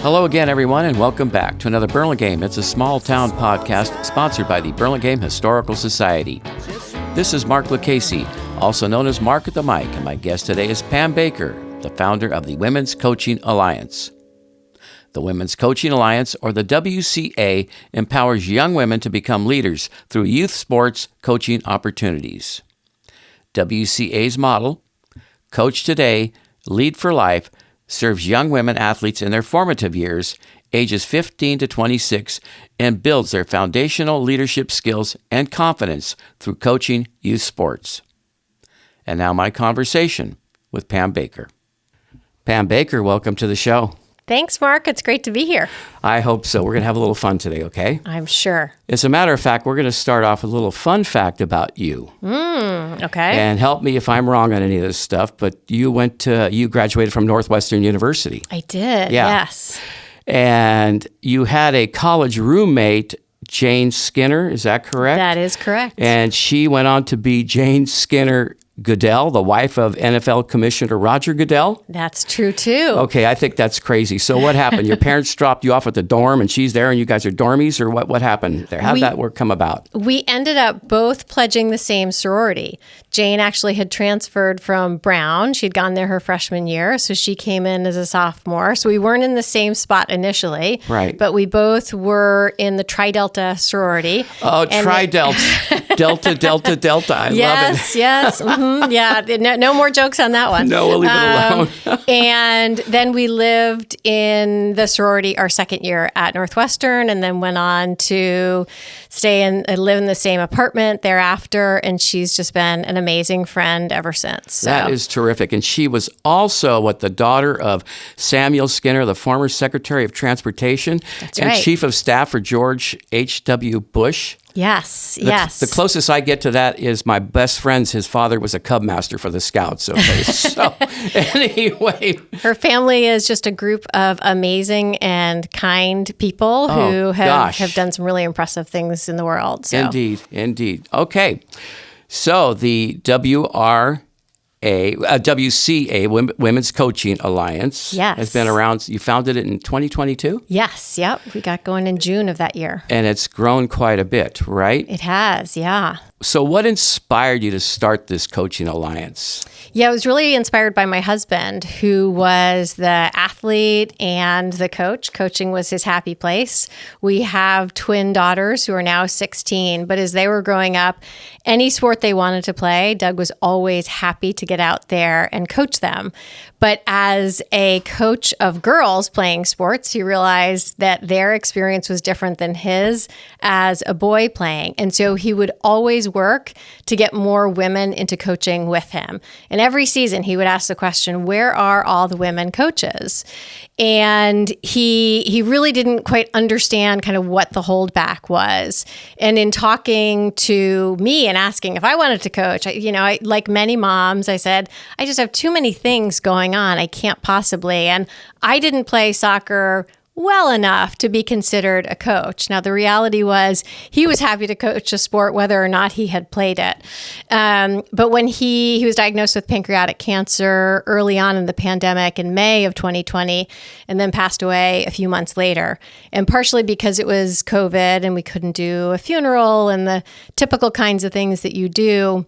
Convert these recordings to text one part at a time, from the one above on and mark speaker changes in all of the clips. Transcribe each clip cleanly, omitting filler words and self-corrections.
Speaker 1: Hello again, everyone, and welcome back to another Burlingame. It's a small-town podcast sponsored by the Burlingame Historical Society. This is Mark Lucchese, also known as Mark at the Mic, and my guest today is Pam Baker, the founder of the Women's Coaching Alliance. The Women's Coaching Alliance, or the WCA, empowers young women to become leaders through youth sports coaching opportunities. WCA's model, Coach Today, Lead for Life, serves young women athletes in their formative years, ages 15 to 26, and builds their foundational leadership skills and confidence through coaching youth sports. And now my conversation with Pam Baker. Pam Baker, welcome to the show.
Speaker 2: Thanks, Mark. It's great to be here.
Speaker 1: I hope so. We're going to have a little fun today, okay?
Speaker 2: I'm sure.
Speaker 1: As a matter of fact, we're going to start off with a little fun fact about you.
Speaker 2: Okay.
Speaker 1: And help me if I'm wrong on any of this stuff, but you graduated from Northwestern University.
Speaker 2: I did, yes.
Speaker 1: And you had a college roommate, Jane Skinner, is that correct?
Speaker 2: That is correct.
Speaker 1: And she went on to be Jane Skinner Goodell, the wife of NFL Commissioner Roger Goodell?
Speaker 2: That's true, too.
Speaker 1: Okay, I think that's crazy. So what happened? Your parents dropped you off at the dorm and she's there and you guys are dormies, or what happened there? How did that come about?
Speaker 2: We ended up both pledging the same sorority. Jane actually had transferred from Brown. She'd gone there her freshman year, so she came in as a sophomore. So we weren't in the same spot initially.
Speaker 1: Right.
Speaker 2: But we both were in the Tri-Delta sorority.
Speaker 1: Oh, Tri-Delta. Delta, Delta, Delta. I love it.
Speaker 2: Yes. Mm-hmm. Yeah, no more jokes on that one.
Speaker 1: No, we'll leave it alone.
Speaker 2: And then we lived in the sorority our second year at Northwestern, and then went on to stay and live in the same apartment thereafter. And she's just been an amazing friend ever since. So.
Speaker 1: That is terrific. And she was also the daughter of Samuel Skinner, the former Secretary of Transportation.
Speaker 2: That's
Speaker 1: and
Speaker 2: right.
Speaker 1: Chief of Staff for George H.W. Bush.
Speaker 2: Yes.
Speaker 1: The closest I get to that is my best friend's, his father was a Cub Master for the Scouts. Okay, so anyway.
Speaker 2: Her family is just a group of amazing and kind people who have done some really impressive things in the world. So.
Speaker 1: Indeed. Okay, so the WCA, Women's Coaching Alliance, has been around. You founded it in 2022?
Speaker 2: Yes, yep. We got going in June of that year.
Speaker 1: And it's grown quite a bit, right?
Speaker 2: It has, yeah.
Speaker 1: So what inspired you to start this coaching alliance?
Speaker 2: Yeah, I was really inspired by my husband, who was the athlete and the coach. Coaching was his happy place. We have twin daughters who are now 16, but as they were growing up, any sport they wanted to play, Doug was always happy to get out there and coach them. But as a coach of girls playing sports, he realized that their experience was different than his as a boy playing. And so he would always work to get more women into coaching with him. And every season he would ask the question, where are all the women coaches? And he really didn't quite understand kind of what the holdback was. And in talking to me and asking if I wanted to coach, I, like many moms, I said, I just have too many things going on. I can't possibly. And I didn't play soccer well enough to be considered a coach. Now, the reality was he was happy to coach a sport whether or not he had played it. But when he was diagnosed with pancreatic cancer early on in the pandemic in May of 2020, and then passed away a few months later. And partially because it was COVID and we couldn't do a funeral and the typical kinds of things that you do,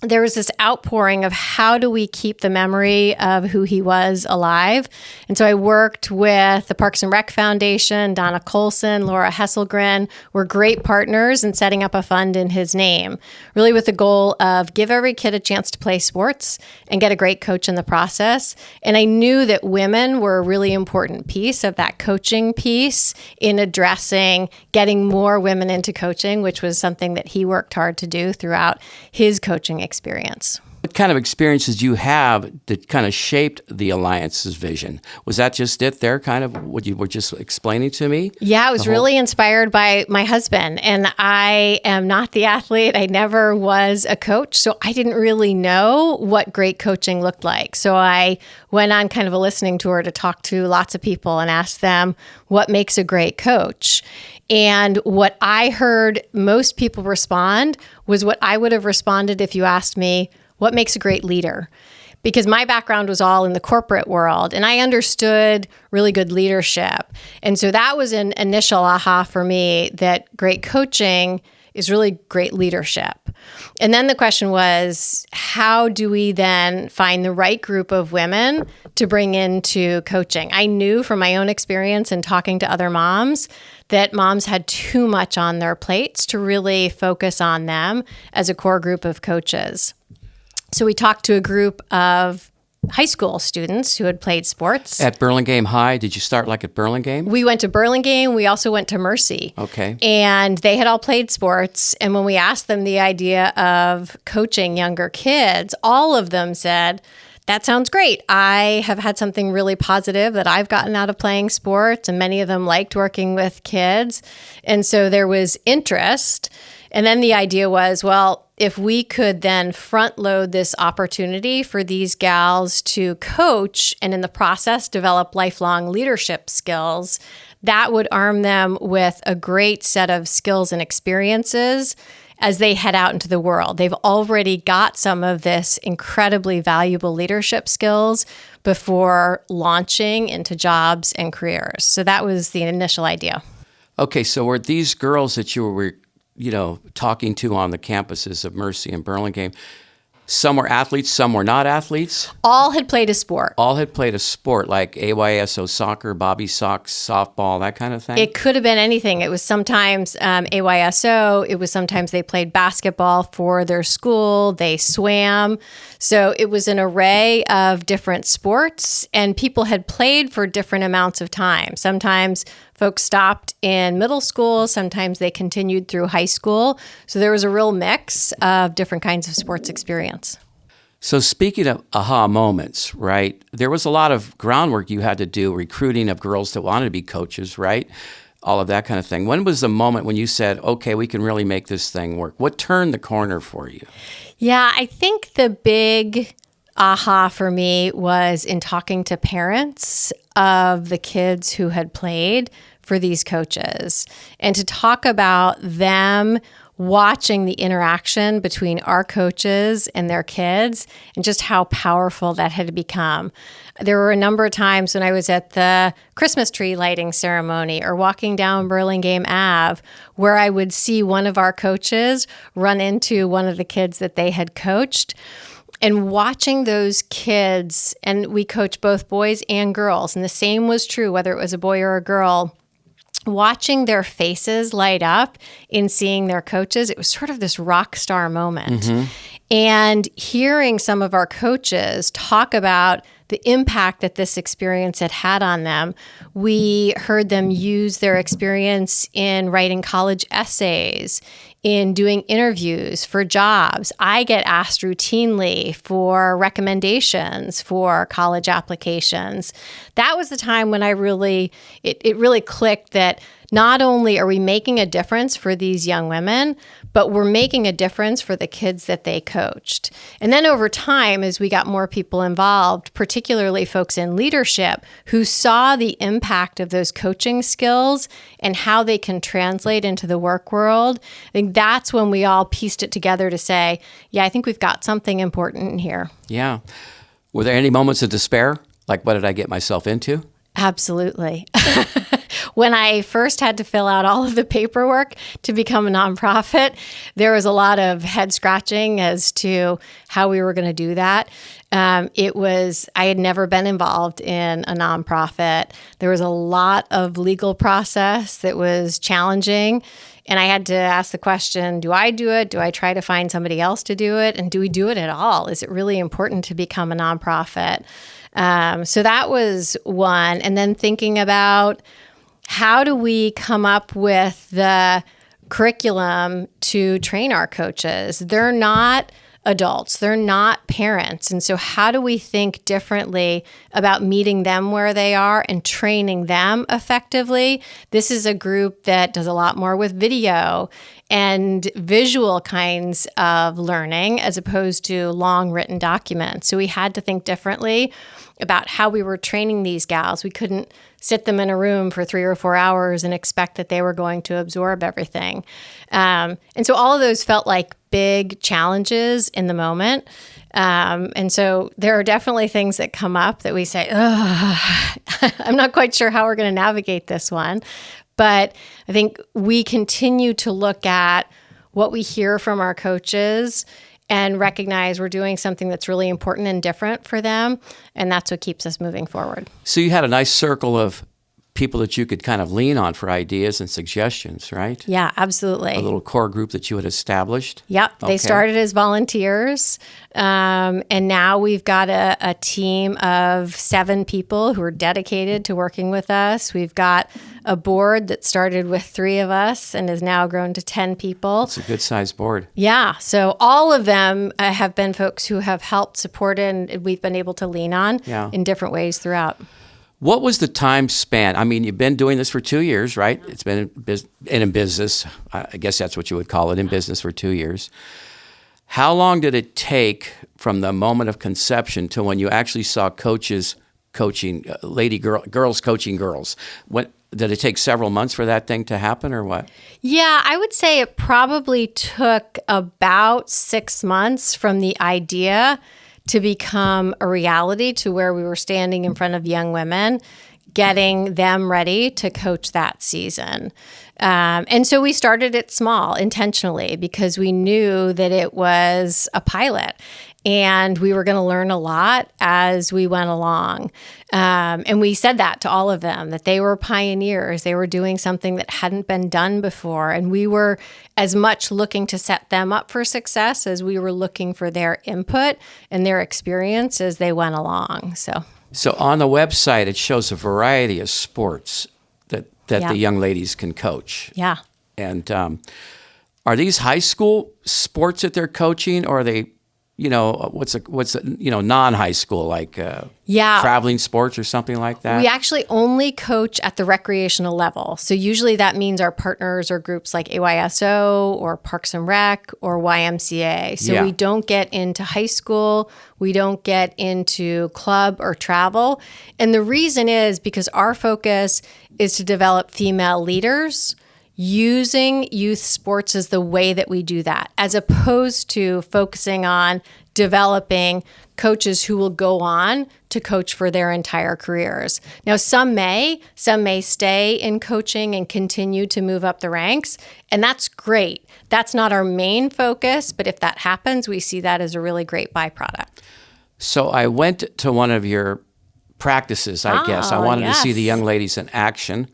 Speaker 2: there was this outpouring of how do we keep the memory of who he was alive. And so I worked with the Parks and Rec Foundation, Donna Colson, Laura Hesselgren. We're great partners in setting up a fund in his name, really with the goal of give every kid a chance to play sports and get a great coach in the process. And I knew that women were a really important piece of that coaching piece in addressing getting more women into coaching, which was something that he worked hard to do throughout his coaching experience.
Speaker 1: What kind of experiences do you have that kind of shaped the Alliance's vision? Was that just it there, kind of what you were just explaining to me?
Speaker 2: Yeah, I was really inspired by my husband. And I am not the athlete. I never was a coach. So I didn't really know what great coaching looked like. So I went on kind of a listening tour to talk to lots of people and ask them what makes a great coach. And what I heard most people respond was what I would have responded if you asked me, what makes a great leader? because my background was all in the corporate world and I understood really good leadership. And so that was an initial aha for me, that great coaching is really great leadership. And then the question was, how do we then find the right group of women to bring into coaching? I knew from my own experience and talking to other moms that moms had too much on their plates to really focus on them as a core group of coaches. So we talked to a group of high school students who had played sports.
Speaker 1: At Burlingame High? Did you start like at Burlingame?
Speaker 2: We went to Burlingame. We also went to Mercy.
Speaker 1: Okay.
Speaker 2: And they had all played sports. And when we asked them the idea of coaching younger kids, all of them said, that sounds great. I have had something really positive that I've gotten out of playing sports, and many of them liked working with kids. And so there was interest. And then the idea was, well, if we could then front load this opportunity for these gals to coach and in the process develop lifelong leadership skills, that would arm them with a great set of skills and experiences as they head out into the world. They've already got some of this incredibly valuable leadership skills before launching into jobs and careers. So that was the initial idea.
Speaker 1: Okay, so were these girls that you were talking to on the campuses of Mercy and Burlingame, some were athletes, some were not athletes?
Speaker 2: All had played a sport.
Speaker 1: All had played a sport, like AYSO soccer, bobby sox, softball, that kind of thing?
Speaker 2: It could have been anything. It was sometimes AYSO. It was sometimes they played basketball for their school. They swam. So it was an array of different sports, and people had played for different amounts of time. Sometimes folks stopped in middle school. Sometimes they continued through high school. So there was a real mix of different kinds of sports experience.
Speaker 1: So speaking of aha moments, right, there was a lot of groundwork you had to do, recruiting of girls that wanted to be coaches, right? All of that kind of thing. When was the moment when you said, okay, we can really make this thing work? What turned the corner for you?
Speaker 2: Yeah, I think the big aha for me was in talking to parents of the kids who had played for these coaches, and to talk about them watching the interaction between our coaches and their kids and just how powerful that had become. There were a number of times when I was at the Christmas tree lighting ceremony or walking down Burlingame Ave where I would see one of our coaches run into one of the kids that they had coached. And watching those kids, and we coach both boys and girls, and the same was true whether it was a boy or a girl, watching their faces light up in seeing their coaches, it was sort of this rock star moment. Mm-hmm. And hearing some of our coaches talk about the impact that this experience had had on them, we heard them use their experience in writing college essays, in doing interviews for jobs. I get asked routinely for recommendations for college applications. That was the time when it really clicked that not only are we making a difference for these young women, but we're making a difference for the kids that they coached. And then over time, as we got more people involved, particularly folks in leadership who saw the impact of those coaching skills and how they can translate into the work world, I think that's when we all pieced it together to say, yeah, I think we've got something important in here.
Speaker 1: Yeah. Were there any moments of despair? Like, what did I get myself into?
Speaker 2: Absolutely. When I first had to fill out all of the paperwork to become a nonprofit, there was a lot of head scratching as to how we were going to do that. I had never been involved in a nonprofit. There was a lot of legal process that was challenging. And I had to ask the question, do I do it? Do I try to find somebody else to do it? And do we do it at all? Is it really important to become a nonprofit? So that was one. And then thinking about how do we come up with the curriculum to train our coaches? They're not adults. They're not parents. And so how do we think differently about meeting them where they are and training them effectively? This is a group that does a lot more with video and visual kinds of learning as opposed to long written documents. So we had to think differently about how we were training these gals. We couldn't sit them in a room for 3 or 4 hours and expect that they were going to absorb everything. And so all of those felt like big challenges in the moment. And so there are definitely things that come up that we say, I'm not quite sure how we're going to navigate this one. But I think we continue to look at what we hear from our coaches and recognize we're doing something that's really important and different for them. And that's what keeps us moving forward.
Speaker 1: So you had a nice circle of people that you could kind of lean on for ideas and suggestions, right?
Speaker 2: Yeah, absolutely.
Speaker 1: A little core group that you had established?
Speaker 2: Yep.
Speaker 1: Okay.
Speaker 2: They started as volunteers. And now we've got a team of 7 people who are dedicated to working with us. We've got a board that started with 3 of us and has now grown to 10 people.
Speaker 1: It's a good-sized board.
Speaker 2: Yeah. So all of them have been folks who have helped support it, and we've been able to lean on in different ways throughout.
Speaker 1: What was the time span? I mean, you've been doing this for 2 years, right? It's been in business. I guess that's what you would call it, in business for 2 years. How long did it take from the moment of conception to when you actually saw coaches coaching, girls coaching girls? Did it take several months for that thing to happen or what?
Speaker 2: Yeah, I would say it probably took about 6 months from the idea to become a reality, to where we were standing in front of young women, getting them ready to coach that season. And so we started it small intentionally because we knew that it was a pilot and we were going to learn a lot as we went along. And we said that to all of them, that they were pioneers. They were doing something that hadn't been done before. And we were as much looking to set them up for success as we were looking for their input and their experience as they went along. So
Speaker 1: on the website, it shows a variety of sports that the young ladies can coach.
Speaker 2: Yeah.
Speaker 1: And are these high school sports that they're coaching, or are they, non-high school, like traveling sports or something like that?
Speaker 2: We actually only coach at the recreational level. So usually that means our partners are groups like AYSO or Parks and Rec or YMCA. So we don't get into high school. We don't get into club or travel. And the reason is because our focus is to develop female leaders, using youth sports as the way that we do that, as opposed to focusing on developing coaches who will go on to coach for their entire careers. Now, some may stay in coaching and continue to move up the ranks, and that's great. That's not our main focus, but if that happens, we see that as a really great byproduct.
Speaker 1: So I went to one of your practices, I guess. I wanted to see the young ladies in action.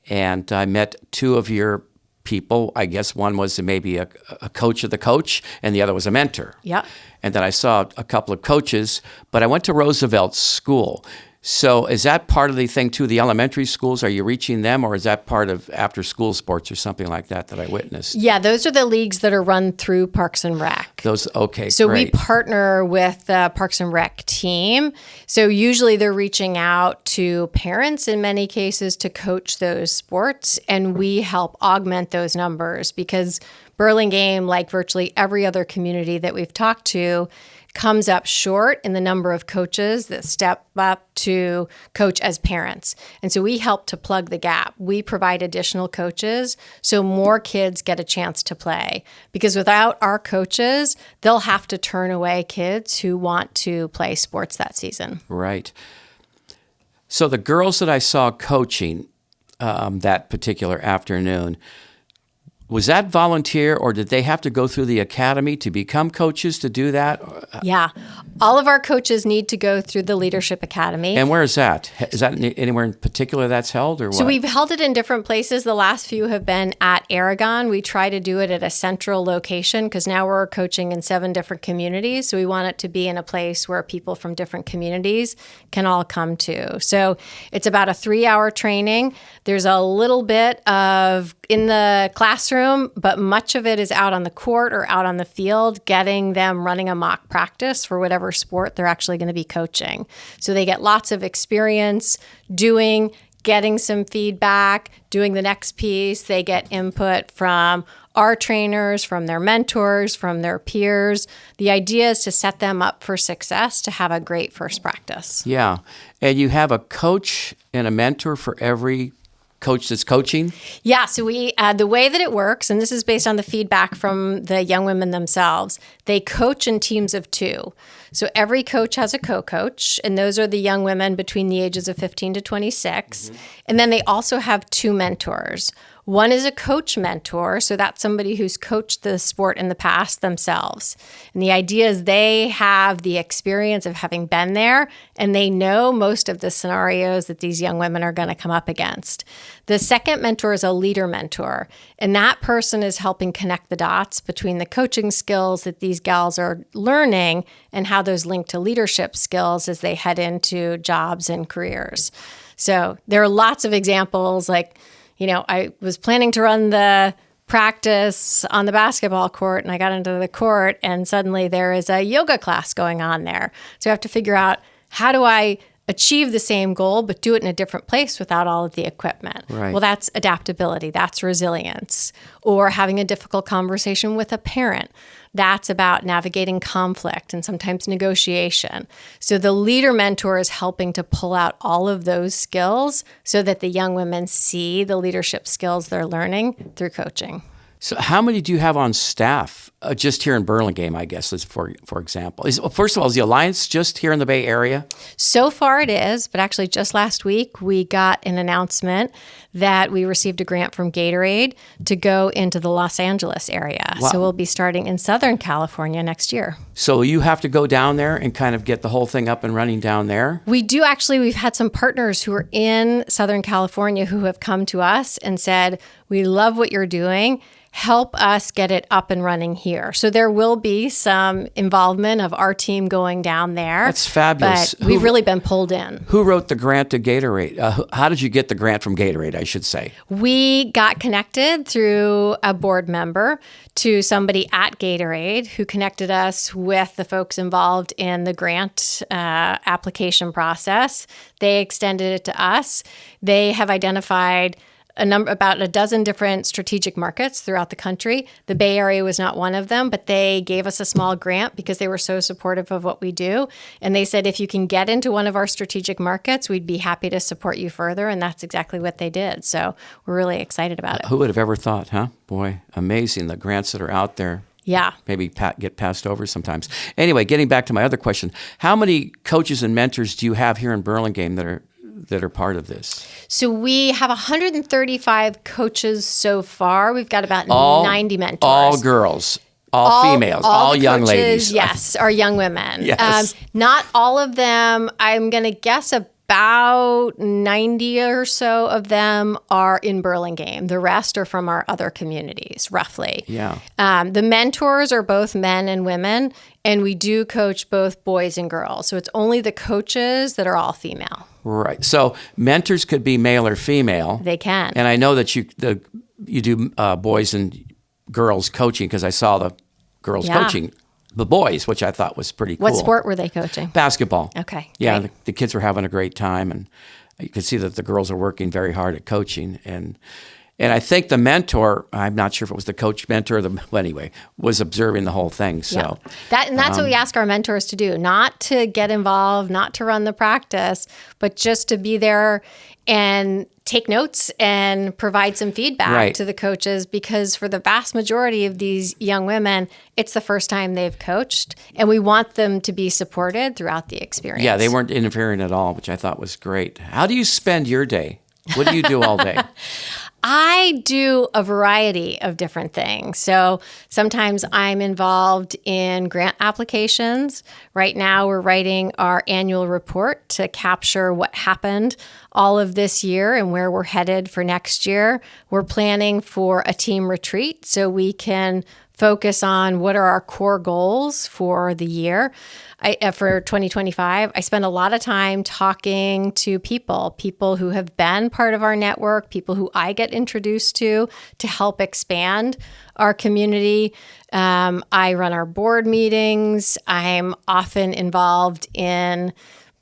Speaker 1: And I met 2 of your people. I guess one was maybe a coach of the coach, and the other was a mentor.
Speaker 2: Yep.
Speaker 1: And then I saw a couple of coaches, but I went to Roosevelt School. So is that part of the thing too, the elementary schools? Are you reaching them, or is that part of after-school sports or something like that I witnessed?
Speaker 2: Yeah, those are the leagues that are run through Parks and Rec.
Speaker 1: So
Speaker 2: great. We partner with the Parks and Rec team. So usually they're reaching out to parents in many cases to coach those sports, and we help augment those numbers because Burlingame, like virtually every other community that we've talked to, comes up short in the number of coaches that step up to coach as parents. And so we help to plug the gap. We provide additional coaches so more kids get a chance to play. Because without our coaches, they'll have to turn away kids who want to play sports that season.
Speaker 1: Right. So the girls that I saw coaching that particular afternoon, was that volunteer, or did they have to go through the academy to become coaches to do that?
Speaker 2: Yeah. All of our coaches need to go through the Leadership Academy.
Speaker 1: And where is that? Is that anywhere in particular that's held, or what?
Speaker 2: So we've held it in different places. The last few have been at Aragon. We try to do it at a central location because now we're coaching in 7 different communities. So we want it to be in a place where people from different communities can all come to. So it's about a 3-hour training. There's a little bit of in the classroom, but much of it is out on the court or out on the field, getting them running a mock practice for whatever sport they're actually going to be coaching. So they get lots of experience doing getting some feedback, doing the next piece. They get input from our trainers, from their mentors, from their peers. The idea is to set them up for success, to have a great first practice.
Speaker 1: Yeah. And you have a coach and a mentor for every coach that's coaching?
Speaker 2: Yeah, so we the way that it works, and this is based on the feedback from the young women themselves, they coach in teams of 2. So every coach has a co-coach, and those are the young women between the ages of 15 to 26. Mm-hmm. And then they also have 2 mentors. One is a coach mentor, so that's somebody who's coached the sport in the past themselves. And the idea is they have the experience of having been there, and they know most of the scenarios that these young women are going to come up against. The second mentor is a leader mentor, and that person is helping connect the dots between the coaching skills that these gals are learning and how those link to leadership skills as they head into jobs and careers. So there are lots of examples, like, I was planning to run the practice on the basketball court, and I got into the court, and suddenly there is a yoga class going on there. So I have to figure out, how do I achieve the same goal, but do it in a different place without all of the equipment?
Speaker 1: Right.
Speaker 2: Well, that's adaptability. That's resilience. Or having a difficult conversation with a parent. That's about navigating conflict and sometimes negotiation. So the leader mentor is helping to pull out all of those skills so that the young women see the leadership skills they're learning through coaching.
Speaker 1: So how many do you have on staff just here in Burlingame, I guess, for example? First of all, is the Alliance just here in the Bay Area?
Speaker 2: So far it is, but actually just last week we got an announcement that we received a grant from Gatorade to go into the Los Angeles area.
Speaker 1: Wow.
Speaker 2: So we'll be starting in Southern California next year.
Speaker 1: So you have to go down there and kind of get the whole thing up and running down there?
Speaker 2: We do actually. We've had some partners who are in Southern California who have come to us and said, we love what you're doing. Help us get it up and running here. So there will be some involvement of our team going down there.
Speaker 1: That's fabulous.
Speaker 2: But we've really been pulled in.
Speaker 1: Who wrote the grant to Gatorade? How did you get the grant from Gatorade, I should say?
Speaker 2: We got connected through a board member to somebody at Gatorade who connected us with the folks involved in the grant application process. They extended it to us. They have identified about a dozen different strategic markets throughout the country. The Bay Area was not one of them, but they gave us a small grant because they were so supportive of what we do. And they said, if you can get into one of our strategic markets, we'd be happy to support you further. And that's exactly what they did. So we're really excited about it.
Speaker 1: Who would have ever thought, huh? Boy, amazing, the grants that are out there.
Speaker 2: Yeah.
Speaker 1: Maybe get passed over sometimes. Anyway, getting back to my other question, how many coaches and mentors do you have here in Burlingame that are part of this?
Speaker 2: So we have 135 coaches so far. We've got about 90 mentors.
Speaker 1: All girls, all females, all young
Speaker 2: coaches,
Speaker 1: ladies.
Speaker 2: Yes, are young women.
Speaker 1: Yes.
Speaker 2: Not all of them. I'm going to guess about 90 or so of them are in Burlingame. The rest are from our other communities, roughly.
Speaker 1: Yeah.
Speaker 2: The mentors are both men and women, and we do coach both boys and girls. So it's only the coaches that are all female.
Speaker 1: Right. So mentors could be male or female.
Speaker 2: They can.
Speaker 1: And I know that you do boys and girls coaching because I saw the girls coaching the boys, which I thought was pretty cool.
Speaker 2: What sport were they coaching?
Speaker 1: Basketball.
Speaker 2: Okay.
Speaker 1: Yeah, the kids were having a great time, and you could see that the girls are working very hard at coaching. And I think the mentor, I'm not sure if it was the coach mentor or anyway, was observing the whole thing. So
Speaker 2: that's what we ask our mentors to do, not to get involved, not to run the practice, but just to be there and take notes and provide some feedback to the coaches, because for the vast majority of these young women, it's the first time they've coached, and we want them to be supported throughout the experience.
Speaker 1: Yeah, they weren't interfering at all, which I thought was great. How do you spend your day? What do you do all day?
Speaker 2: I do a variety of different things. So sometimes I'm involved in grant applications. Right now, we're writing our annual report to capture what happened all of this year and where we're headed for next year. We're planning for a team retreat so we can focus on what are our core goals for the year. For 2025, I spend a lot of time talking to people who have been part of our network, people who I get introduced to help expand our community. I run our board meetings. I'm often involved in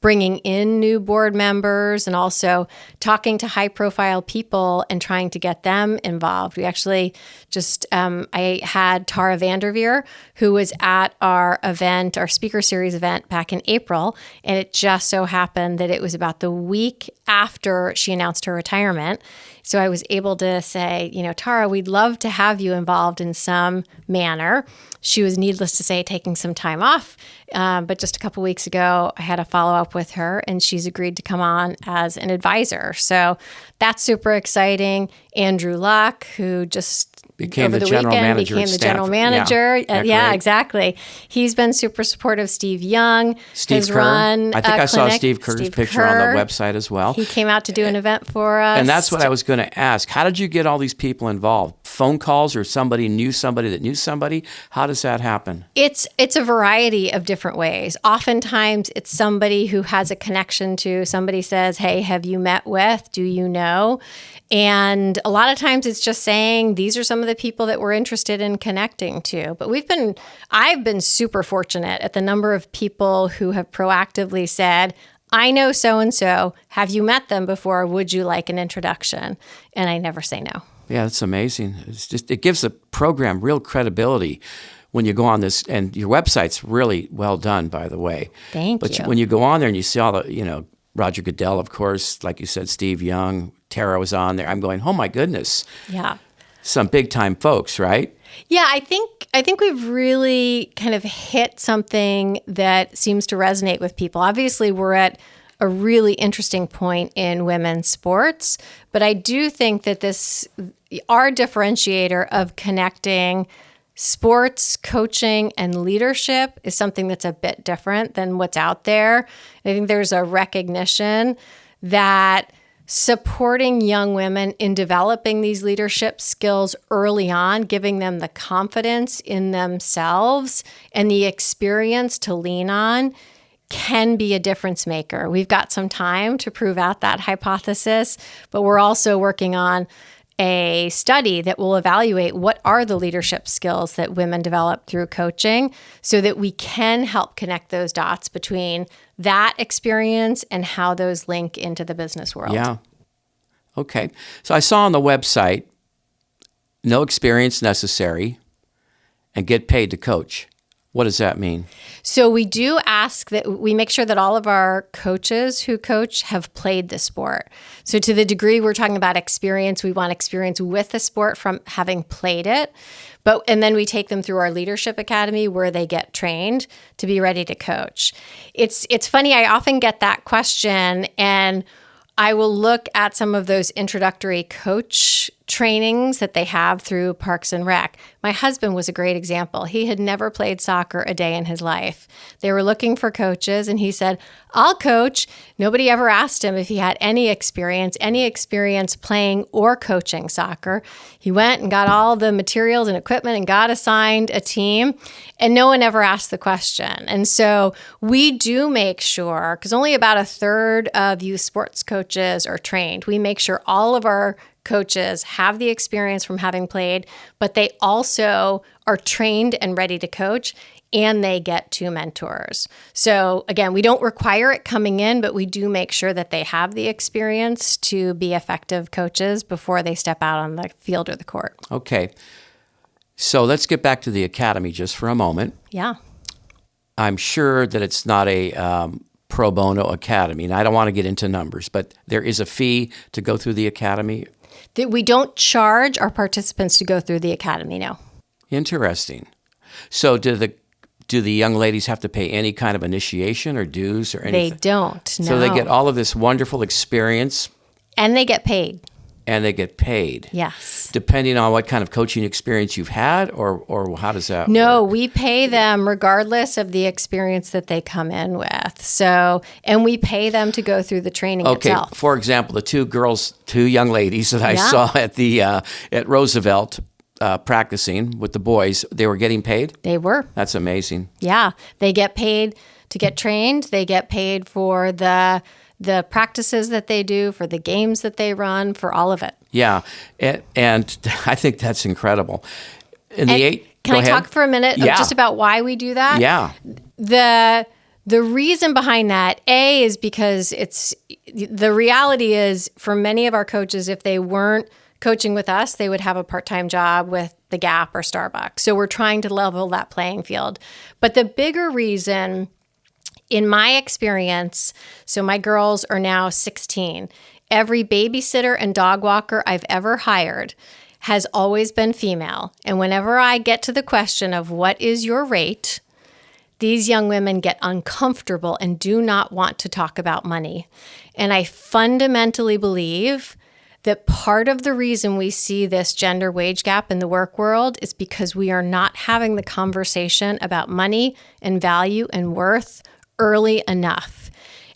Speaker 2: bringing in new board members and also talking to high-profile people and trying to get them involved. We actually just, I had Tara Vanderveer, who was at our event, our speaker series event back in April, and it just so happened that it was about the week after she announced her retirement. So I was able to say, Tara, we'd love to have you involved in some manner. She was, needless to say, taking some time off. But just a couple weeks ago, I had a follow-up with her, and she's agreed to come on as an advisor. So that's super exciting. Andrew Luck, who just
Speaker 1: became
Speaker 2: over
Speaker 1: the general
Speaker 2: weekend
Speaker 1: manager.
Speaker 2: became the general manager.
Speaker 1: Yeah,
Speaker 2: exactly. He's been super supportive. Steve Young has
Speaker 1: Kerr.
Speaker 2: run
Speaker 1: I think I saw
Speaker 2: clinic.
Speaker 1: Steve Kerr's picture on the website as well.
Speaker 2: He came out to do an event for us.
Speaker 1: And that's what I was going to ask. How did you get all these people involved? Phone calls, or somebody knew somebody that knew somebody? How does that happen?
Speaker 2: It's a variety of different ways. Oftentimes, it's somebody who has a connection to, somebody says, hey, have you met with? Do you know? And a lot of times it's just saying, these are some of the people that we're interested in connecting to. But I've been super fortunate at the number of people who have proactively said, I know so-and-so. Have you met them before? Would you like an introduction? And I never say no.
Speaker 1: Yeah, that's amazing. It gives the program real credibility when you go on this, and your website's really well done, by the way.
Speaker 2: Thank you.
Speaker 1: But when you go on there and you see all the, Roger Goodell, of course, like you said, Steve Young, Tara was on there. I'm going, oh my goodness.
Speaker 2: Yeah.
Speaker 1: Some big time folks, right?
Speaker 2: Yeah, I think we've really kind of hit something that seems to resonate with people. Obviously, we're at a really interesting point in women's sports, but I do think that our differentiator of connecting sports, coaching, and leadership is something that's a bit different than what's out there. I think there's a recognition that supporting young women in developing these leadership skills early on, giving them the confidence in themselves and the experience to lean on, can be a difference maker. We've got some time to prove out that hypothesis, but we're also working on a study that will evaluate what are the leadership skills that women develop through coaching so that we can help connect those dots between that experience and how those link into the business world.
Speaker 1: Yeah. Okay. So I saw on the website, no experience necessary and get paid to coach. What does that mean?
Speaker 2: So we do ask that we make sure that all of our coaches who coach have played the sport. So to the degree we're talking about experience, we want experience with the sport from having played it. And then we take them through our leadership academy where they get trained to be ready to coach. It's funny, I often get that question, and I will look at some of those introductory coach trainings that they have through Parks and Rec. My husband was a great example. He had never played soccer a day in his life. They were looking for coaches, and he said, I'll coach. Nobody ever asked him if he had any experience playing or coaching soccer. He went and got all the materials and equipment and got assigned a team, and no one ever asked the question. And so we do make sure, because only about a third of youth sports coaches are trained, we make sure all of our coaches have the experience from having played, but they also are trained and ready to coach, and they get 2 mentors. So again, we don't require it coming in, but we do make sure that they have the experience to be effective coaches before they step out on the field or the court.
Speaker 1: Okay. So let's get back to the academy just for a moment.
Speaker 2: Yeah.
Speaker 1: I'm sure that it's not a pro bono academy, and I don't want to get into numbers, but there is a fee to go through the academy.
Speaker 2: That we don't charge our participants to go through the academy, no.
Speaker 1: Interesting. So do the young ladies have to pay any kind of initiation or dues or anything?
Speaker 2: They don't, no.
Speaker 1: So they get all of this wonderful experience.
Speaker 2: And they get paid.
Speaker 1: And they get paid.
Speaker 2: Yes.
Speaker 1: Depending on what kind of coaching experience you've had, or how does that
Speaker 2: No,
Speaker 1: work?
Speaker 2: we pay them regardless of the experience that they come in with. So, and we pay them to go through the training itself.
Speaker 1: For example, the two young ladies that I saw at Roosevelt practicing with the boys, they were getting paid?
Speaker 2: They were.
Speaker 1: That's amazing.
Speaker 2: Yeah. They get paid to get trained. They get paid for the practices that they do, for the games that they run, for all of it.
Speaker 1: Yeah, and I think that's incredible. Can
Speaker 2: I talk for a minute just about why we do that?
Speaker 1: Yeah.
Speaker 2: The reason behind that, A, is because the reality is for many of our coaches, if they weren't coaching with us, they would have a part-time job with the Gap or Starbucks. So we're trying to level that playing field. But the bigger reason, in my experience, so my girls are now 16. Every babysitter and dog walker I've ever hired has always been female. And whenever I get to the question of what is your rate, these young women get uncomfortable and do not want to talk about money. And I fundamentally believe that part of the reason we see this gender wage gap in the work world is because we are not having the conversation about money and value and worth early enough.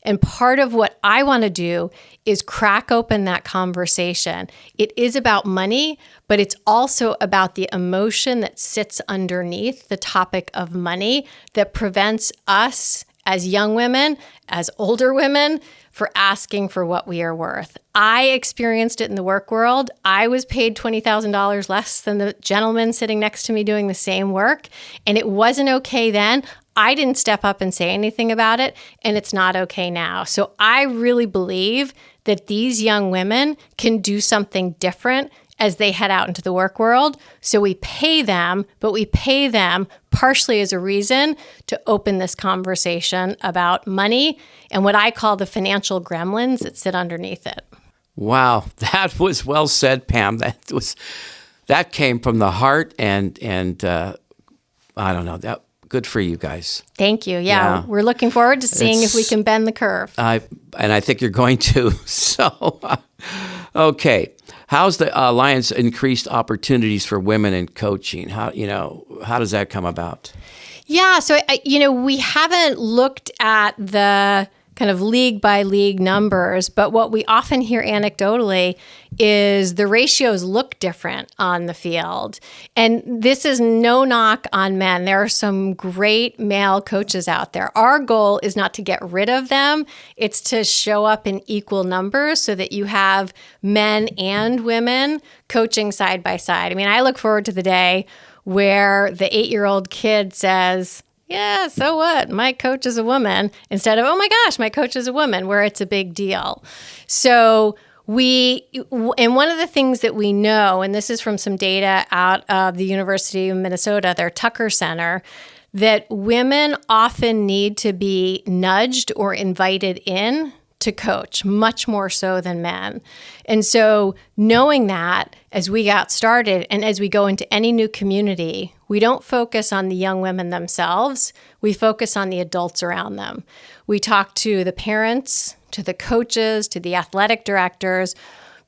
Speaker 2: And part of what I want to do is crack open that conversation. It is about money, but it's also about the emotion that sits underneath the topic of money that prevents us as young women, as older women, for asking for what we are worth. I experienced it in the work world. I was paid $20,000 less than the gentleman sitting next to me doing the same work, and it wasn't okay then. I didn't step up and say anything about it, and it's not okay now. So I really believe that these young women can do something different as they head out into the work world. So we pay them, but we pay them partially as a reason to open this conversation about money and what I call the financial gremlins that sit underneath it.
Speaker 1: Wow, that was well said, Pam. That came from the heart, and I don't know, that good for you guys.
Speaker 2: Thank you. Yeah. We're looking forward to seeing if we can bend the curve.
Speaker 1: And I think you're going to. So, okay. How's the Alliance increased opportunities for women in coaching? How does that come about?
Speaker 2: Yeah. So, we haven't looked at the kind of league by league numbers, but what we often hear anecdotally is the ratios look different on the field. And this is no knock on men. There are some great male coaches out there. Our goal is not to get rid of them. It's to show up in equal numbers so that you have men and women coaching side by side. I mean, I look forward to the day where the 8-year-old kid says, yeah, so what? My coach is a woman, instead of, oh my gosh, my coach is a woman, where it's a big deal. So and one of the things that we know, and this is from some data out of the University of Minnesota, their Tucker Center, that women often need to be nudged or invited in to coach, much more so than men. And so knowing that as we got started and as we go into any new community, we don't focus on the young women themselves. We focus on the adults around them. We talk to the parents, to the coaches, to the athletic directors,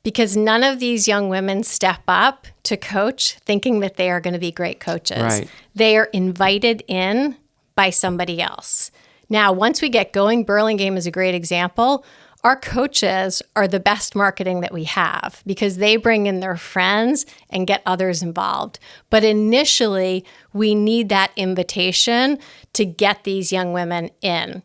Speaker 2: because none of these young women step up to coach thinking that they are going to be great coaches.
Speaker 1: Right.
Speaker 2: They are invited in by somebody else. Now, once we get going, Burlingame is a great example. Our coaches are the best marketing that we have because they bring in their friends and get others involved. But initially, we need that invitation to get these young women in.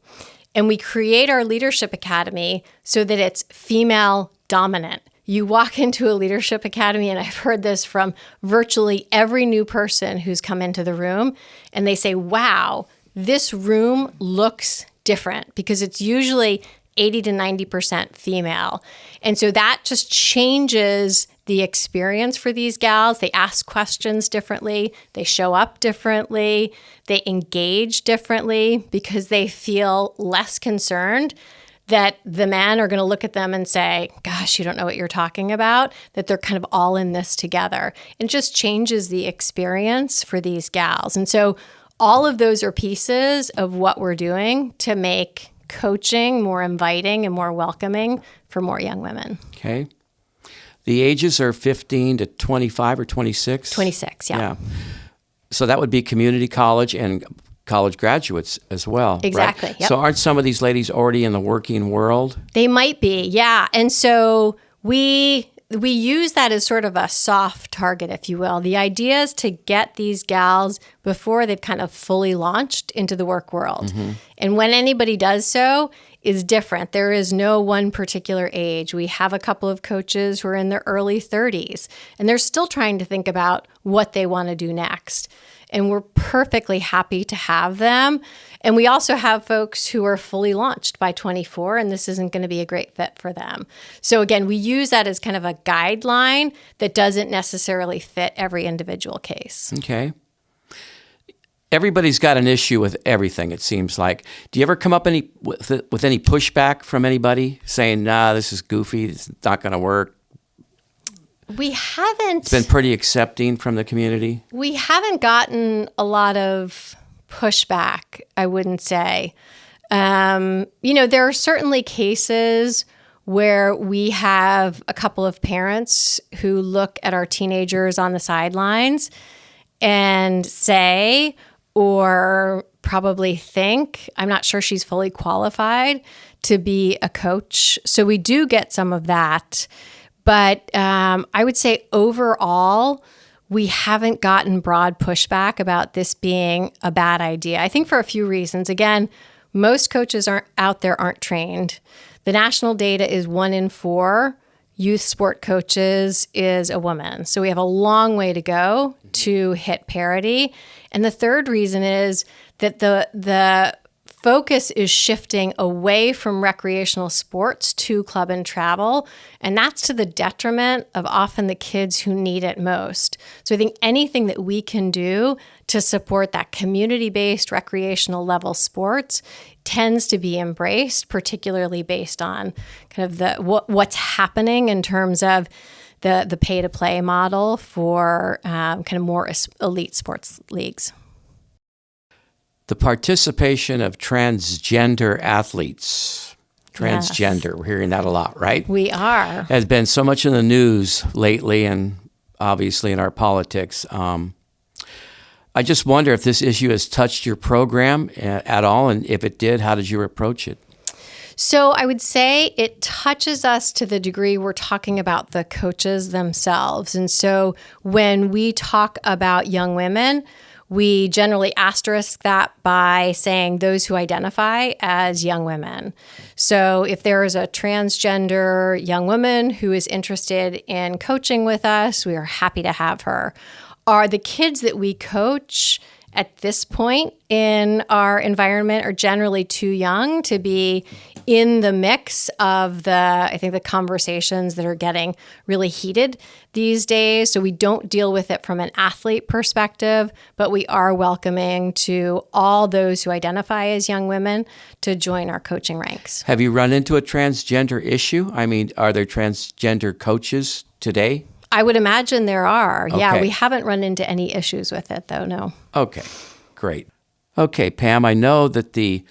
Speaker 2: And we create our leadership academy so that it's female dominant. You walk into a leadership academy, and I've heard this from virtually every new person who's come into the room, and they say, wow, this room looks different because it's usually 80 to 90% female. And so that just changes the experience for these gals. They ask questions differently. They show up differently. They engage differently because they feel less concerned that the men are going to look at them and say, gosh, you don't know what you're talking about, that they're kind of all in this together. It just changes the experience for these gals. And so all of those are pieces of what we're doing to make coaching more inviting and more welcoming for more young women.
Speaker 1: Okay. The ages are 15 to 25 or 26?
Speaker 2: 26, yeah.
Speaker 1: So that would be community college and college graduates as well.
Speaker 2: Exactly.
Speaker 1: Right?
Speaker 2: Yep.
Speaker 1: So aren't some of these ladies already in the working world?
Speaker 2: They might be, yeah. And so we use that as sort of a soft target, if you will. The idea is to get these gals before they've kind of fully launched into the work world. Mm-hmm. And when anybody does so, is different. There is no one particular age. We have a couple of coaches who are in their early 30s, and they're still trying to think about what they want to do next. And we're perfectly happy to have them. And we also have folks who are fully launched by 24, and this isn't going to be a great fit for them. So again, we use that as kind of a guideline that doesn't necessarily fit every individual case.
Speaker 1: Okay. Everybody's got an issue with everything, it seems like. Do you ever come up with any pushback from anybody saying, nah, this is goofy, it's not going to work?
Speaker 2: We haven't.
Speaker 1: It's been pretty accepting from the community.
Speaker 2: We haven't gotten a lot of pushback, I wouldn't say. There are certainly cases where we have a couple of parents who look at our teenagers on the sidelines and say, or probably think, I'm not sure she's fully qualified to be a coach. So we do get some of that. But I would say overall, we haven't gotten broad pushback about this being a bad idea. I think for a few reasons. Again, most coaches out there aren't trained. The national data is 1 in 4 youth sport coaches is a woman. So we have a long way to go to hit parity. And the third reason is that the focus is shifting away from recreational sports to club and travel, and that's to the detriment of often the kids who need it most. So I think anything that we can do to support that community-based recreational level sports tends to be embraced, particularly based on kind of what's happening in terms of the pay-to-play model for kind of more elite sports leagues.
Speaker 1: The participation of transgender athletes. Transgender, yes. We're hearing that a lot, right?
Speaker 2: We are.
Speaker 1: Has been so much in the news lately and obviously in our politics. I just wonder if this issue has touched your program at all, and if it did, how did you approach it?
Speaker 2: So I would say it touches us to the degree we're talking about the coaches themselves. And so when we talk about young women, we generally asterisk that by saying those who identify as young women. So if there is a transgender young woman who is interested in coaching with us, we are happy to have her. Are the kids that we coach at this point in our environment are generally too young to be in the mix of I think the conversations that are getting really heated these days. So we don't deal with it from an athlete perspective, but we are welcoming to all those who identify as young women to join our coaching ranks.
Speaker 1: Have you run into a transgender issue? I mean, are there transgender coaches today?
Speaker 2: I would imagine there are.
Speaker 1: Okay.
Speaker 2: Yeah, we haven't run into any issues with it, though, no.
Speaker 1: Okay, great. Okay, Pam, I know that the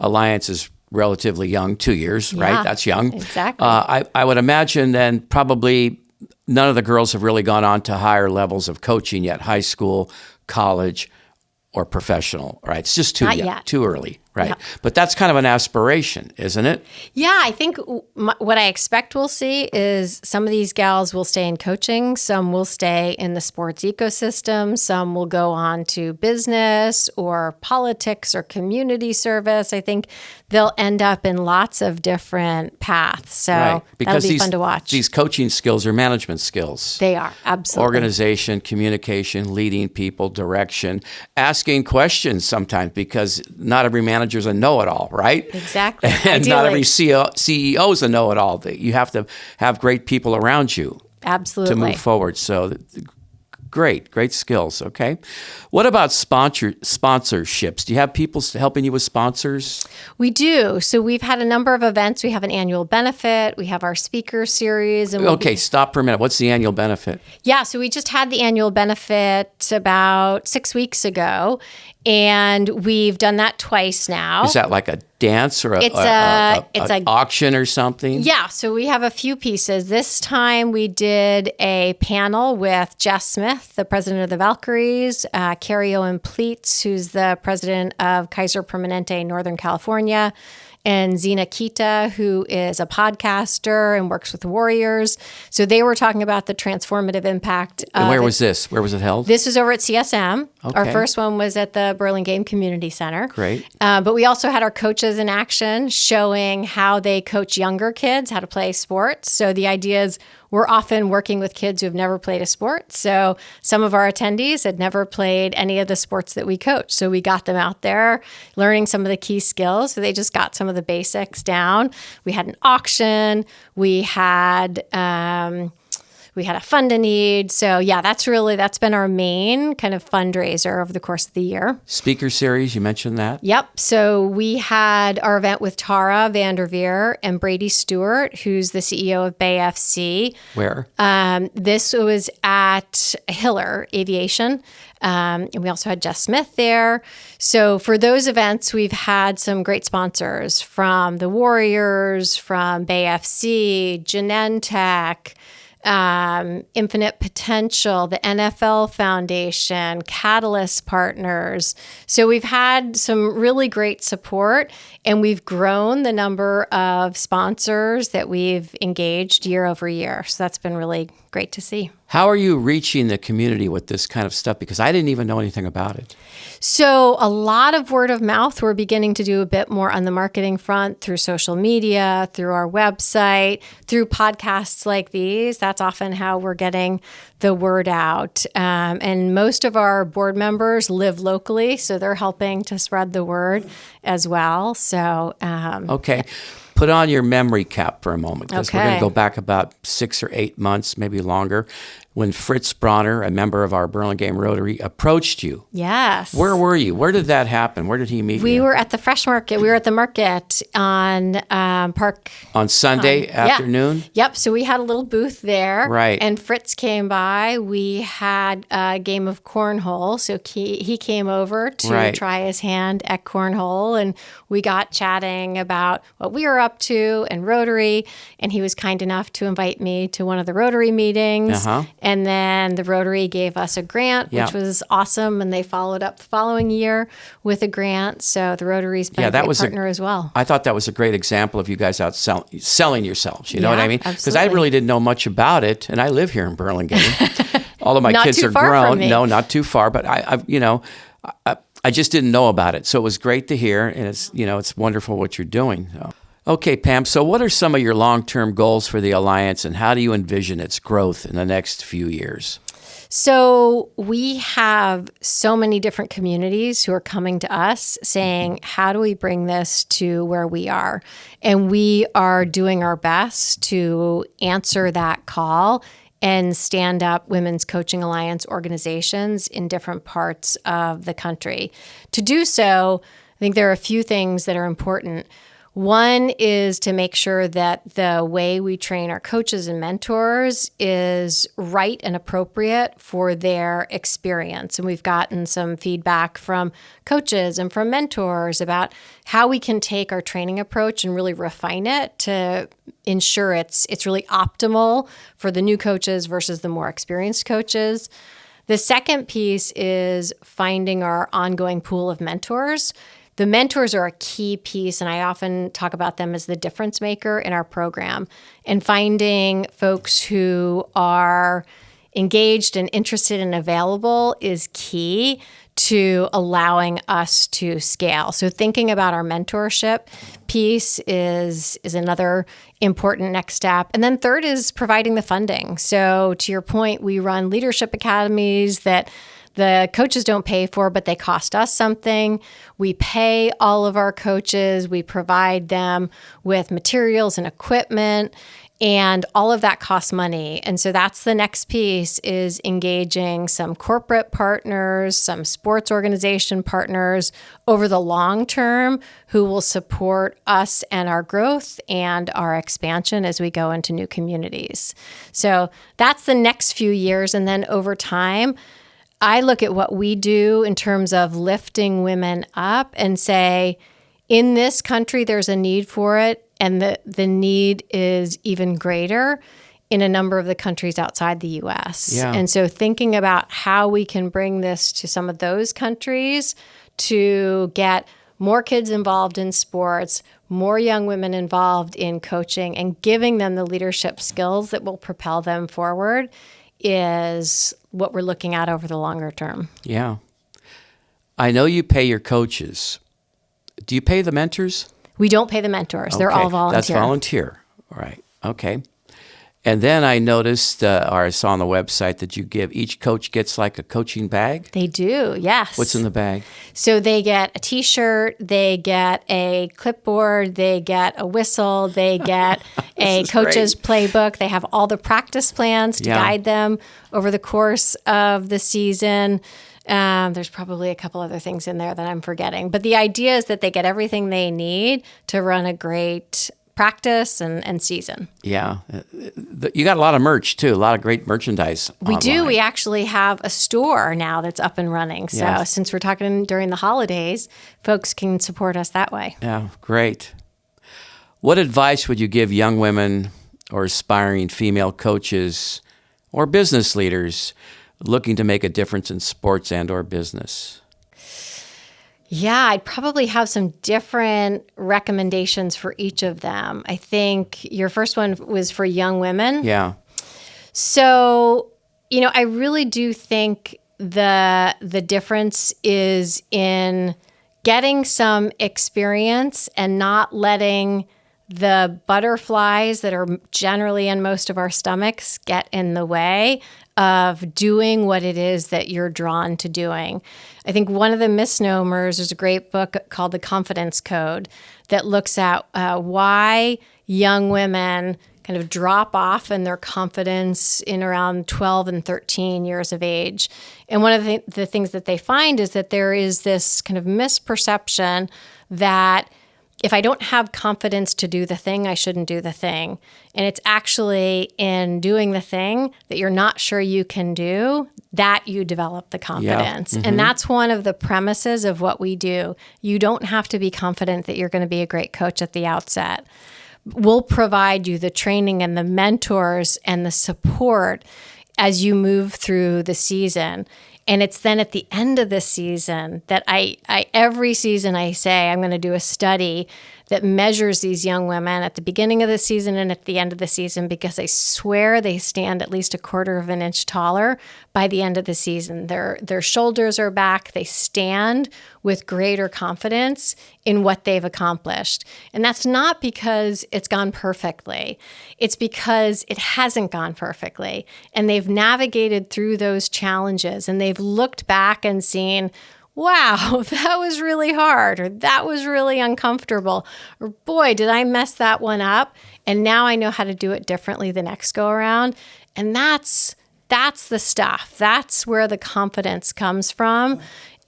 Speaker 1: Alliance is relatively young, 2 years, right? That's young.
Speaker 2: Exactly.
Speaker 1: I would imagine then probably none of the girls have really gone on to higher levels of coaching yet, high school, college, or professional, right? It's just too
Speaker 2: Not
Speaker 1: young,
Speaker 2: yet.
Speaker 1: too early, right?
Speaker 2: Yeah.
Speaker 1: But that's kind of an aspiration, isn't it?
Speaker 2: Yeah, I think what I expect we'll see is some of these gals will stay in coaching, some will stay in the sports ecosystem, some will go on to business or politics or community service. I think they'll end up in lots of different paths. So
Speaker 1: right. Because
Speaker 2: that'll be fun to watch.
Speaker 1: These coaching skills are management skills.
Speaker 2: They are, absolutely.
Speaker 1: Organization, communication, leading people, direction, asking questions sometimes, because not every manager is a know-it-all, right?
Speaker 2: Exactly.
Speaker 1: And not every CEO is a know-it-all. You have to have great people around you.
Speaker 2: Absolutely.
Speaker 1: To move forward. So great skills, okay? What about sponsorships? Do you have people helping you with sponsors?
Speaker 2: We do. So we've had a number of events. We have an annual benefit. We have our speaker series. And
Speaker 1: okay, stop for a minute. What's the annual benefit?
Speaker 2: Yeah, so we just had the annual benefit about 6 weeks ago, and we've done that twice now.
Speaker 1: Is that like a dance or
Speaker 2: it's
Speaker 1: an auction or something?
Speaker 2: Yeah, so we have a few pieces. This time we did a panel with Jess Smith, the president of the Valkyries, Kerr and Pleats, who's the president of Kaiser Permanente, Northern California, and Zena Kita, who is a podcaster and works with warriors. So they were talking about the transformative impact.
Speaker 1: And where was this? Where was it held?
Speaker 2: This was over at CSM.
Speaker 1: Okay.
Speaker 2: Our first one was at the Burlingame Community Center.
Speaker 1: Great.
Speaker 2: But we also had our coaches in action showing how they coach younger kids how to play sports. So the idea is we're often working with kids who have never played a sport. So some of our attendees had never played any of the sports that we coach. So we got them out there learning some of the key skills. So they just got some of the basics down. We had an auction. We had a fund a need. So yeah, that's been our main kind of fundraiser over the course of the year.
Speaker 1: Speaker series, you mentioned that?
Speaker 2: Yep. So we had our event with Tara Vanderveer and Brady Stewart, who's the CEO of Bay FC.
Speaker 1: Where?
Speaker 2: This was at Hiller Aviation. And we also had Jess Smith there. So for those events, we've had some great sponsors from the Warriors, from Bay FC, Genentech, Infinite Potential, the NFL Foundation, Catalyst Partners. So we've had some really great support, and we've grown the number of sponsors that we've engaged year over year. So that's been really great to see.
Speaker 1: How are you reaching the community with this kind of stuff? Because I didn't even know anything about it.
Speaker 2: So a lot of word of mouth. We're beginning to do a bit more on the marketing front through social media, through our website, through podcasts like these. That's often how we're getting the word out. And most of our board members live locally, so they're helping to spread the word as well. So
Speaker 1: okay. Put on your memory cap for a moment, because we're going to go back about 6 or 8 months, maybe longer, when Fritz Bronner, a member of our Burlingame Rotary, approached you.
Speaker 2: Yes.
Speaker 1: Where were you? Where did that happen? Where did he meet you?
Speaker 2: We were at the Fresh Market. We were at the market on Park.
Speaker 1: On Sunday afternoon?
Speaker 2: Yeah. Yep. So we had a little booth there.
Speaker 1: Right.
Speaker 2: And Fritz came by. We had a game of cornhole. So he came over to try his hand at cornhole. And we got chatting about what we were up to and Rotary. And he was kind enough to invite me to one of the Rotary meetings.
Speaker 1: Uh-huh.
Speaker 2: And then the Rotary gave us a grant, which was awesome. And they followed up the following year with a grant. So the Rotary's been a great partner as well.
Speaker 1: I thought that was a great example of you guys out selling yourselves. You know what I mean?
Speaker 2: Because
Speaker 1: I really didn't know much about it. And I live here in Burlingame. All of my kids are grown. No, not too far. But I just didn't know about it. So it was great to hear. And it's wonderful what you're doing. So. Okay, Pam, so what are some of your long-term goals for the Alliance, and how do you envision its growth in the next few years?
Speaker 2: So we have so many different communities who are coming to us saying, how do we bring this to where we are? And we are doing our best to answer that call and stand up Women's Coaching Alliance organizations in different parts of the country. To do so, I think there are a few things that are important. One is to make sure that the way we train our coaches and mentors is right and appropriate for their experience. And we've gotten some feedback from coaches and from mentors about how we can take our training approach and really refine it to ensure it's really optimal for the new coaches versus the more experienced coaches. The second piece is finding our ongoing pool of mentors. The mentors are a key piece, and I often talk about them as the difference maker in our program. And finding folks who are engaged and interested and available is key to allowing us to scale. So thinking about our mentorship piece is another important next step. And then third is providing the funding. So to your point, we run leadership academies that the coaches don't pay for, but they cost us something. We pay all of our coaches. We provide them with materials and equipment, and all of that costs money. And so that's the next piece, is engaging some corporate partners, some sports organization partners over the long term who will support us and our growth and our expansion as we go into new communities. So that's the next few years. And then over time, I look at what we do in terms of lifting women up and say, in this country, there's a need for it, and the need is even greater in a number of the countries outside the U.S.
Speaker 1: Yeah.
Speaker 2: And so thinking about how we can bring this to some of those countries to get more kids involved in sports, more young women involved in coaching, and giving them the leadership skills that will propel them forward is what we're looking at over the longer term.
Speaker 1: Yeah. I know you pay your coaches. Do you pay the mentors?
Speaker 2: We don't pay the mentors. They're all volunteer.
Speaker 1: That's volunteer. Right. Okay. And then I noticed, or I saw on the website that you give, each coach gets like a coaching bag.
Speaker 2: They do, yes.
Speaker 1: What's in the bag?
Speaker 2: So they get a T-shirt, they get a clipboard, they get a whistle, they get a coach's playbook. They have all the practice plans to guide them over the course of the season. There's probably a couple other things in there that I'm forgetting. But the idea is that they get everything they need to run a great practice and season.
Speaker 1: Yeah. You got a lot of merch, too. A lot of great merchandise
Speaker 2: We
Speaker 1: online.
Speaker 2: do. We actually have a store now that's up and running. So since we're talking during the holidays, folks can support us that way.
Speaker 1: Yeah, great. What advice would you give young women or aspiring female coaches or business leaders looking to make a difference in sports and or business?
Speaker 2: Yeah, I'd probably have some different recommendations for each of them. I think your first one was for young women.
Speaker 1: Yeah.
Speaker 2: So, I really do think the difference is in getting some experience and not letting the butterflies that are generally in most of our stomachs get in the way of doing what it is that you're drawn to doing. I think one of the misnomers is a great book called The Confidence Code that looks at why young women kind of drop off in their confidence in around 12 and 13 years of age. And one of the things that they find is that there is this kind of misperception that if I don't have confidence to do the thing, I shouldn't do the thing. And it's actually in doing the thing that you're not sure you can do that you develop the confidence. Yeah. Mm-hmm. And that's one of the premises of what we do. You don't have to be confident that you're going to be a great coach at the outset. We'll provide you the training and the mentors and the support as you move through the season. And it's then at the end of the season that I every season I say I'm going to do a study that measures these young women at the beginning of the season and at the end of the season, because I swear they stand at least a quarter of an inch taller by the end of the season. Their shoulders are back. They stand with greater confidence in what they've accomplished. And that's not because it's gone perfectly. It's because it hasn't gone perfectly. And they've navigated through those challenges and they've looked back and seen, wow, that was really hard, or that was really uncomfortable, or boy, did I mess that one up. And now I know how to do it differently the next go around. And that's the stuff. That's where the confidence comes from.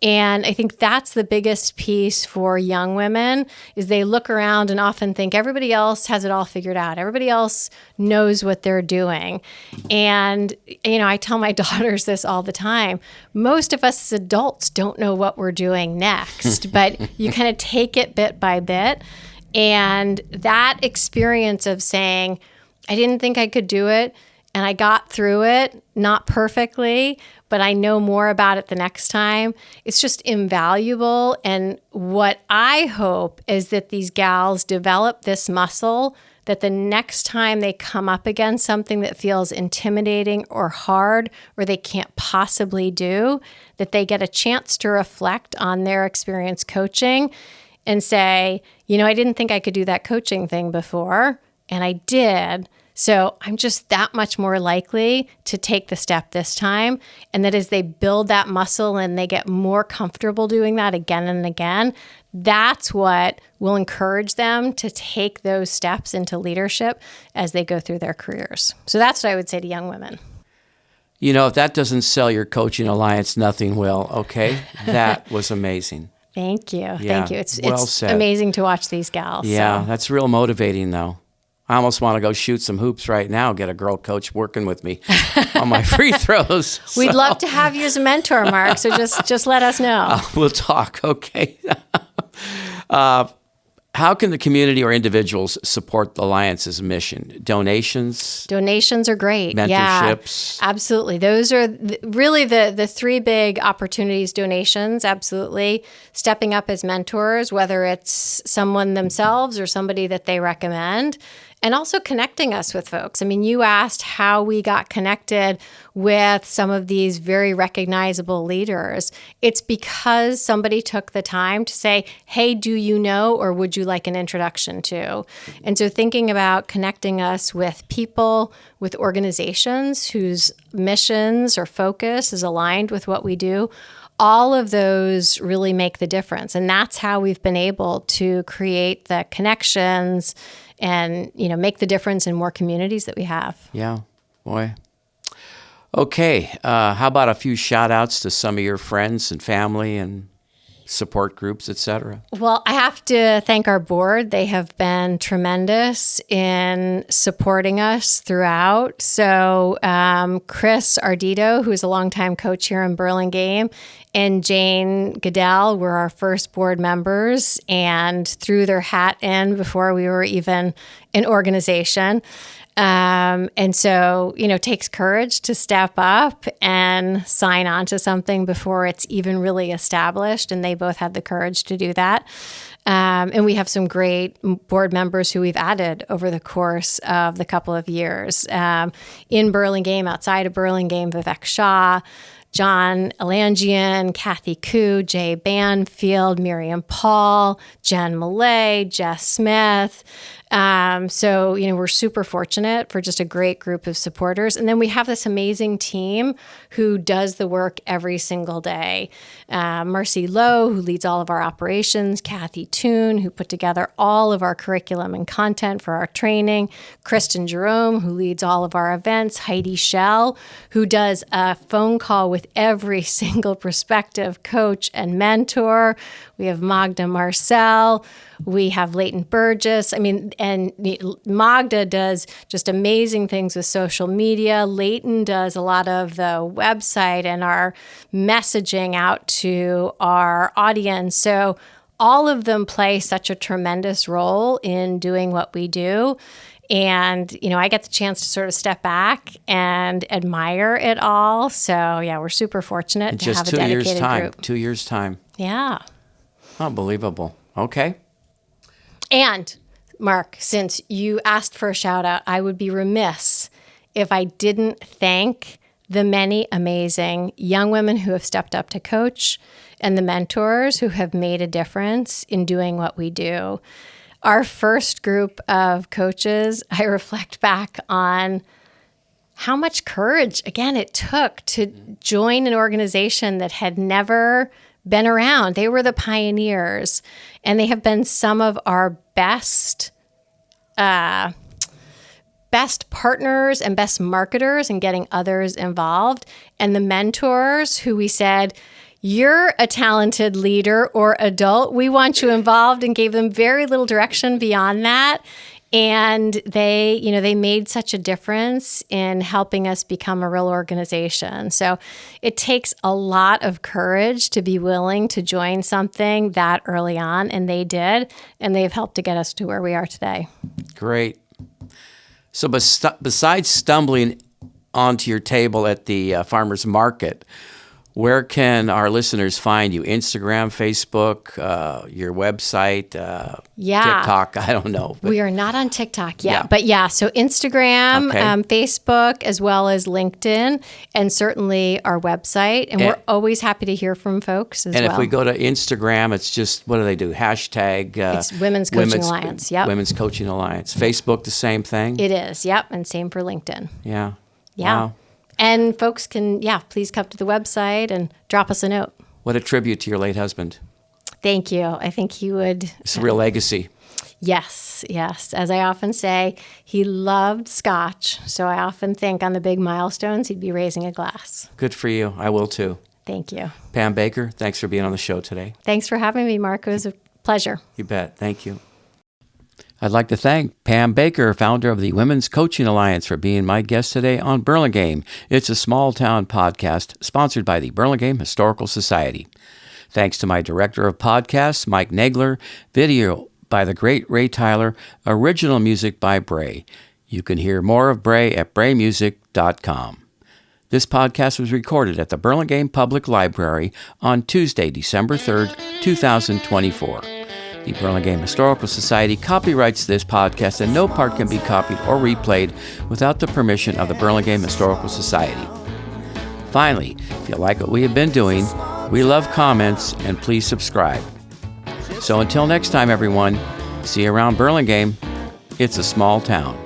Speaker 2: And I think that's the biggest piece for young women is they look around and often think everybody else has it all figured out. Everybody else knows what they're doing. And, I tell my daughters this all the time. Most of us as adults don't know what we're doing next, but you kind of take it bit by bit. And that experience of saying, I didn't think I could do it, and I got through it, not perfectly, but I know more about it the next time. It's just invaluable. And what I hope is that these gals develop this muscle that the next time they come up against something that feels intimidating or hard or they can't possibly do, that they get a chance to reflect on their experience coaching and say, I didn't think I could do that coaching thing before, and I did. So I'm just that much more likely to take the step this time. And that as they build that muscle and they get more comfortable doing that again and again, that's what will encourage them to take those steps into leadership as they go through their careers. So that's what I would say to young women.
Speaker 1: If that doesn't sell your coaching alliance, nothing will, okay? That was amazing.
Speaker 2: Thank you.
Speaker 1: Yeah,
Speaker 2: Thank you. It's
Speaker 1: said.
Speaker 2: Amazing to watch these gals.
Speaker 1: Yeah,
Speaker 2: so.
Speaker 1: That's real motivating, though. I almost want to go shoot some hoops right now, get a girl coach working with me on my free throws.
Speaker 2: We'd love to have you as a mentor, Mark, so just let us know.
Speaker 1: We'll talk, okay? How can the community or individuals support the Alliance's mission? Donations?
Speaker 2: Donations are great.
Speaker 1: Mentorships?
Speaker 2: Yeah, absolutely. Those are really the three big opportunities. Donations, absolutely. Stepping up as mentors, whether it's someone themselves or somebody that they recommend. And also connecting us with folks. I mean, you asked how we got connected with some of these very recognizable leaders. It's because somebody took the time to say, hey, do you know, or would you like an introduction to? And so thinking about connecting us with people, with organizations whose missions or focus is aligned with what we do, all of those really make the difference. And that's how we've been able to create the connections and, make the difference in more communities that we have.
Speaker 1: Yeah, boy. Okay, how about a few shout outs to some of your friends and family and support groups, et cetera?
Speaker 2: Well, I have to thank our board. They have been tremendous in supporting us throughout. So Chris Ardito, who is a longtime coach here in Burlingame, and Jane Goodell were our first board members and threw their hat in before we were even an organization. And so, it takes courage to step up and sign on to something before it's even really established. And they both had the courage to do that. And we have some great board members who we've added over the course of the couple of years. In Burlingame, outside of Burlingame, Vivek Shah, John Alangian, Kathy Koo, Jay Banfield, Miriam Paul, Jen Millay, Jess Smith. So, we're super fortunate for just a great group of supporters. And then we have this amazing team who does the work every single day. Marcy Lowe, who leads all of our operations, Kathy Toon, who put together all of our curriculum and content for our training, Kristen Jerome, who leads all of our events, Heidi Schell, who does a phone call with every single prospective coach and mentor. We have Magda Marcel. We have Leighton Burgess. And Magda does just amazing things with social media. Leighton does a lot of the website and our messaging out to our audience. So all of them play such a tremendous role in doing what we do. And, I get the chance to sort of step back and admire it all. So, yeah, we're super fortunate to have a dedicated group.
Speaker 1: 2 years' time.
Speaker 2: Yeah.
Speaker 1: Unbelievable. Okay.
Speaker 2: And, Mark, since you asked for a shout out, I would be remiss if I didn't thank the many amazing young women who have stepped up to coach and the mentors who have made a difference in doing what we do. Our first group of coaches, I reflect back on how much courage, again, it took to join an organization that had never been around. They were the pioneers, and they have been some of our best partners and best marketers in getting others involved. And the mentors who we said, you're a talented leader or adult, we want you involved, and gave them very little direction beyond that. And they made such a difference in helping us become a real organization. So it takes a lot of courage to be willing to join something that early on, and they did, and they've helped to get us to where we are today.
Speaker 1: Great. So besides stumbling onto your table at the farmer's market, where can our listeners find you? Instagram, Facebook, your website, TikTok? I don't know.
Speaker 2: We are not on TikTok yet. Yeah. So Instagram, Facebook, as well as LinkedIn, and certainly our website. And we're always happy to hear from folks as well.
Speaker 1: And if we go to Instagram, it's just, what do they do? Hashtag.
Speaker 2: It's Women's Coaching Alliance. Yep.
Speaker 1: Women's Coaching Alliance. Facebook, the same thing?
Speaker 2: It is. Yep. And same for LinkedIn.
Speaker 1: Yeah.
Speaker 2: Yeah.
Speaker 1: Wow.
Speaker 2: And folks can, please come to the website and drop us a note.
Speaker 1: What a tribute to your late husband.
Speaker 2: Thank you. I think he would.
Speaker 1: It's a real legacy.
Speaker 2: Yes. As I often say, he loved scotch. So I often think on the big milestones, he'd be raising a glass.
Speaker 1: Good for you. I will too.
Speaker 2: Thank you.
Speaker 1: Pam Baker, thanks for being on the show today.
Speaker 2: Thanks for having me, Mark. It was a pleasure.
Speaker 1: You bet. Thank you. I'd like to thank Pam Baker, founder of the Women's Coaching Alliance, for being my guest today on Burlingame. It's a small-town podcast sponsored by the Burlingame Historical Society. Thanks to my director of podcasts, Mike Nagler, video by the great Ray Tyler, original music by Bray. You can hear more of Bray at braymusic.com. This podcast was recorded at the Burlingame Public Library on Tuesday, December 3rd, 2024. The Burlingame Historical Society copyrights this podcast, and no part can be copied or replayed without the permission of the Burlingame Historical Society. Finally, if you like what we have been doing, we love comments, and please subscribe. So until next time, everyone, see you around Burlingame. It's a small town.